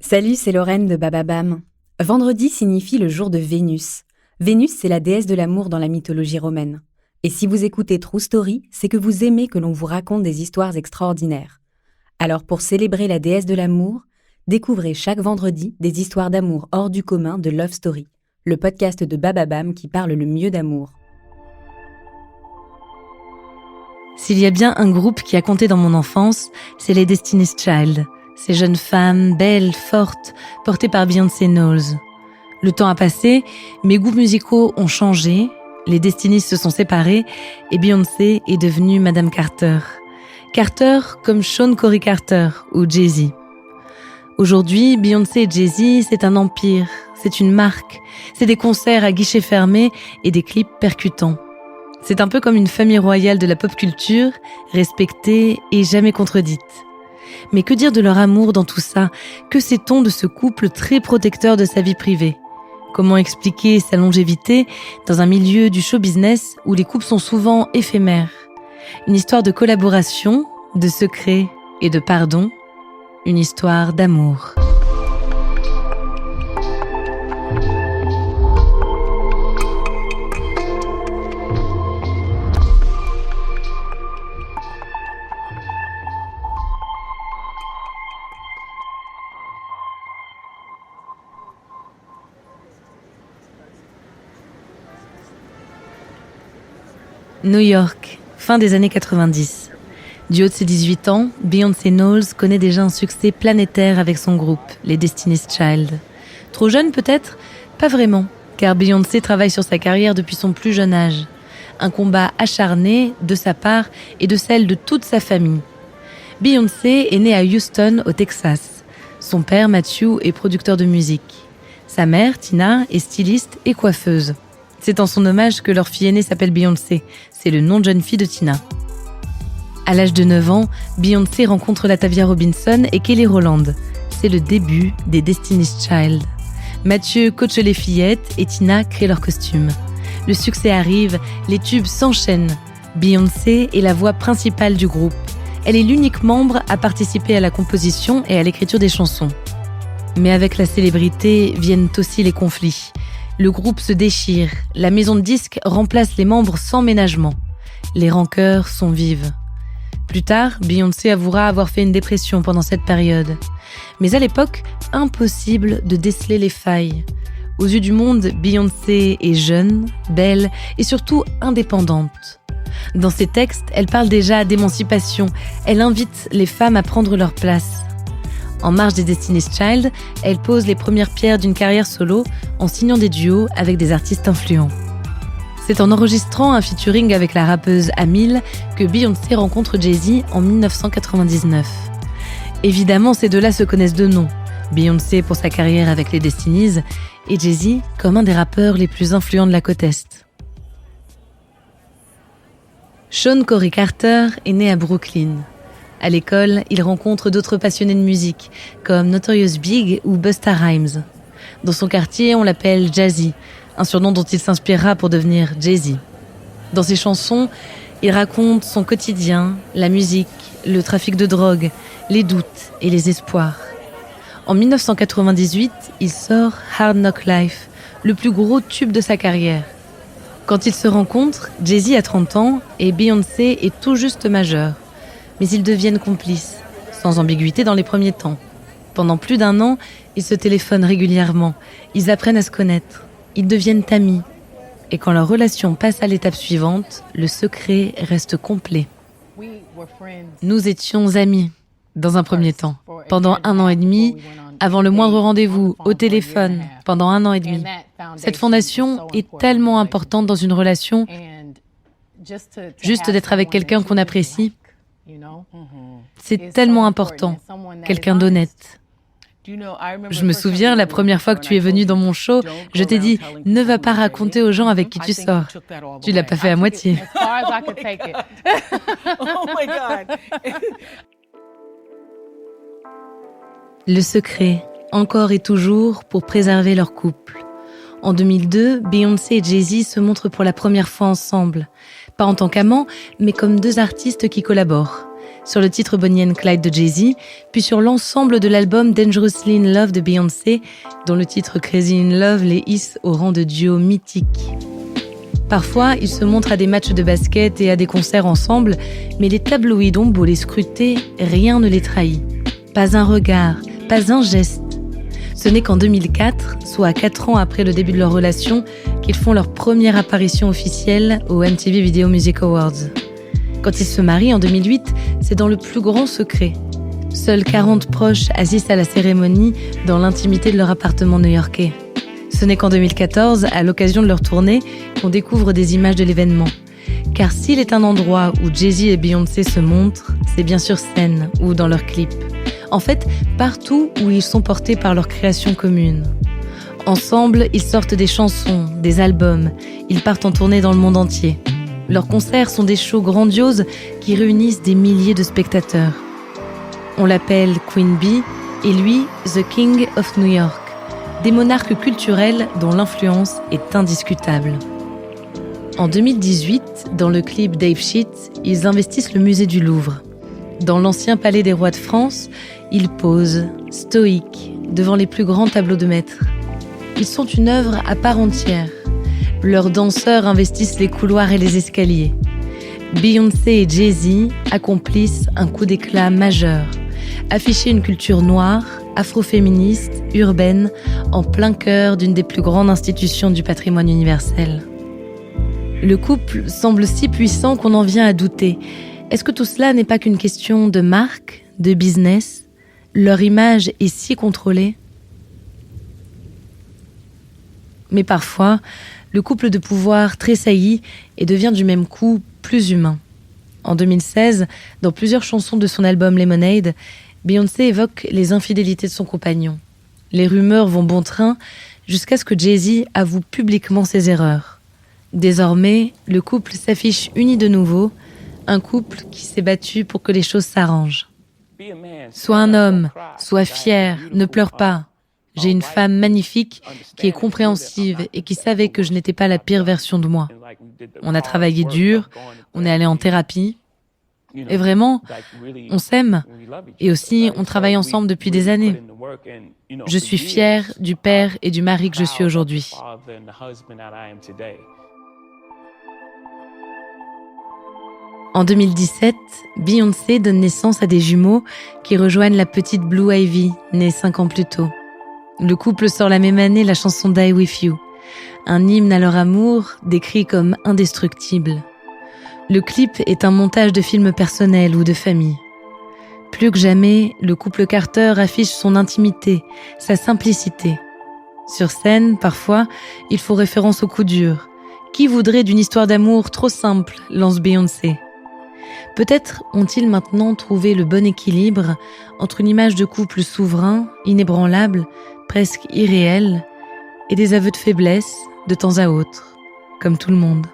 Salut, c'est Lorraine de Bababam. Vendredi signifie le jour de Vénus. Vénus, c'est la déesse de l'amour dans la mythologie romaine. Et si vous écoutez True Story, c'est que vous aimez que l'on vous raconte des histoires extraordinaires. Alors pour célébrer la déesse de l'amour, découvrez chaque vendredi des histoires d'amour hors du commun de Love Story, le podcast de Bababam qui parle le mieux d'amour. S'il y a bien un groupe qui a compté dans mon enfance, c'est les Destiny's Child. Ces jeunes femmes, belles, fortes, portées par Beyoncé Knowles. Le temps a passé, mes goûts musicaux ont changé, les Destiny's se sont séparés et Beyoncé est devenue Madame Carter. Carter comme Sean Corey Carter ou Jay-Z. Aujourd'hui, Beyoncé et Jay-Z, c'est un empire, c'est une marque, c'est des concerts à guichets fermés et des clips percutants. C'est un peu comme une famille royale de la pop culture, respectée et jamais contredite. Mais que dire de leur amour dans tout ça? Que sait-on de ce couple très protecteur de sa vie privée? Comment expliquer sa longévité dans un milieu du show business où les couples sont souvent éphémères? Une histoire de collaboration, de secret et de pardon. Une histoire d'amour. New York, fin des années 90. Du haut de ses 18 ans, Beyoncé Knowles connaît déjà un succès planétaire avec son groupe, les Destiny's Child. Trop jeune peut-être? Pas vraiment, car Beyoncé travaille sur sa carrière depuis son plus jeune âge. Un combat acharné de sa part et de celle de toute sa famille. Beyoncé est née à Houston, au Texas. Son père, Matthew, est producteur de musique. Sa mère, Tina, est styliste et coiffeuse. C'est en son hommage que leur fille aînée s'appelle Beyoncé. C'est le nom de jeune fille de Tina. À l'âge de 9 ans, Beyoncé rencontre Latavia Robinson et Kelly Rowland. C'est le début des Destiny's Child. Mathieu coache les fillettes et Tina crée leurs costumes. Le succès arrive, les tubes s'enchaînent. Beyoncé est la voix principale du groupe. Elle est l'unique membre à participer à la composition et à l'écriture des chansons. Mais avec la célébrité viennent aussi les conflits. Le groupe se déchire, la maison de disques remplace les membres sans ménagement. Les rancœurs sont vives. Plus tard, Beyoncé avouera avoir fait une dépression pendant cette période. Mais à l'époque, impossible de déceler les failles. Aux yeux du monde, Beyoncé est jeune, belle et surtout indépendante. Dans ses textes, elle parle déjà d'émancipation. Elle invite les femmes à prendre leur place. En marge des Destiny's Child, elle pose les premières pierres d'une carrière solo en signant des duos avec des artistes influents. C'est en enregistrant un featuring avec la rappeuse Amil que Beyoncé rencontre Jay-Z en 1999. Évidemment, ces deux-là se connaissent de nom. Beyoncé pour sa carrière avec les Destiny's et Jay-Z comme un des rappeurs les plus influents de la côte Est. Sean Corey Carter est né à Brooklyn. À l'école, il rencontre d'autres passionnés de musique, comme Notorious Big ou Busta Rhymes. Dans son quartier, on l'appelle Jazzy, un surnom dont il s'inspirera pour devenir Jay-Z. Dans ses chansons, il raconte son quotidien, la musique, le trafic de drogue, les doutes et les espoirs. En 1998, il sort Hard Knock Life, le plus gros tube de sa carrière. Quand ils se rencontrent, Jay-Z a 30 ans et Beyoncé est tout juste majeure. Mais ils deviennent complices, sans ambiguïté dans les premiers temps. Pendant plus d'1 an, ils se téléphonent régulièrement, ils apprennent à se connaître, ils deviennent amis. Et quand leur relation passe à l'étape suivante, le secret reste complet. Nous étions amis, dans un premier temps, pendant 1 an et demi, avant le moindre rendez-vous, au téléphone, pendant 1 an et demi. Cette fondation est tellement importante dans une relation, juste d'être avec quelqu'un qu'on apprécie. C'est tellement important, quelqu'un d'honnête. Je me souviens, la première fois que tu es venu dans mon show, je t'ai dit « Ne va pas raconter aux gens avec qui tu sors ». Tu l'as pas fait à moitié. Le secret, encore et toujours, pour préserver leur couple. En 2002, Beyoncé et Jay-Z se montrent pour la première fois ensemble. Pas en tant qu'amants, mais comme 2 artistes qui collaborent. sur le titre Bonnie and Clyde de Jay-Z, puis sur l'ensemble de l'album Dangerously in Love de Beyoncé, dont le titre Crazy in Love les hisse au rang de duo mythique. Parfois, ils se montrent à des matchs de basket et à des concerts ensemble, mais les tabloïds ont beau les scruter, rien ne les trahit. Pas un regard, pas un geste. Ce n'est qu'en 2004, soit 4 ans après le début de leur relation, qu'ils font leur première apparition officielle aux MTV Video Music Awards. Quand ils se marient en 2008, c'est dans le plus grand secret. Seuls 40 proches assistent à la cérémonie dans l'intimité de leur appartement new-yorkais. Ce n'est qu'en 2014, à l'occasion de leur tournée, qu'on découvre des images de l'événement. Car s'il est un endroit où Jay-Z et Beyoncé se montrent, c'est bien sur scène ou dans leurs clips. En fait, partout où ils sont portés par leur création commune. Ensemble, ils sortent des chansons, des albums, ils partent en tournée dans le monde entier. Leurs concerts sont des shows grandioses qui réunissent des milliers de spectateurs. On l'appelle Queen Bee et lui, The King of New York. Des monarques culturels dont l'influence est indiscutable. En 2018, dans le clip Dave Shit, ils investissent le musée du Louvre. Dans l'ancien palais des rois de France, ils posent, stoïques, devant les plus grands tableaux de maître. Ils sont une œuvre à part entière. Leurs danseurs investissent les couloirs et les escaliers. Beyoncé et Jay-Z accomplissent un coup d'éclat majeur. Afficher une culture noire, afroféministe, urbaine, en plein cœur d'une des plus grandes institutions du patrimoine universel. Le couple semble si puissant qu'on en vient à douter. Est-ce que tout cela n'est pas qu'une question de marque, de business ? Leur image est si contrôlée. Mais parfois, le couple de pouvoir tressaillit et devient du même coup plus humain. En 2016, dans plusieurs chansons de son album Lemonade, Beyoncé évoque les infidélités de son compagnon. Les rumeurs vont bon train jusqu'à ce que Jay-Z avoue publiquement ses erreurs. Désormais, le couple s'affiche uni de nouveau, un couple qui s'est battu pour que les choses s'arrangent. Sois un homme, sois fier, ne pleure pas. J'ai une femme magnifique qui est compréhensive et qui savait que je n'étais pas la pire version de moi. On a travaillé dur, on est allé en thérapie. Et vraiment, on s'aime. Et aussi, on travaille ensemble depuis des années. Je suis fière du père et du mari que je suis aujourd'hui. En 2017, Beyoncé donne naissance à des jumeaux qui rejoignent la petite Blue Ivy, née 5 ans plus tôt. Le couple sort la même année la chanson Die With You, un hymne à leur amour décrit comme indestructible. Le clip est un montage de films personnels ou de famille. Plus que jamais, le couple Carter affiche son intimité, sa simplicité. Sur scène, parfois, il faut référence au coup dur. Qui voudrait d'une histoire d'amour trop simple, lance Beyoncé. Peut-être ont-ils maintenant trouvé le bon équilibre entre une image de couple souverain, inébranlable, presque irréel, et des aveux de faiblesse de temps à autre, comme tout le monde.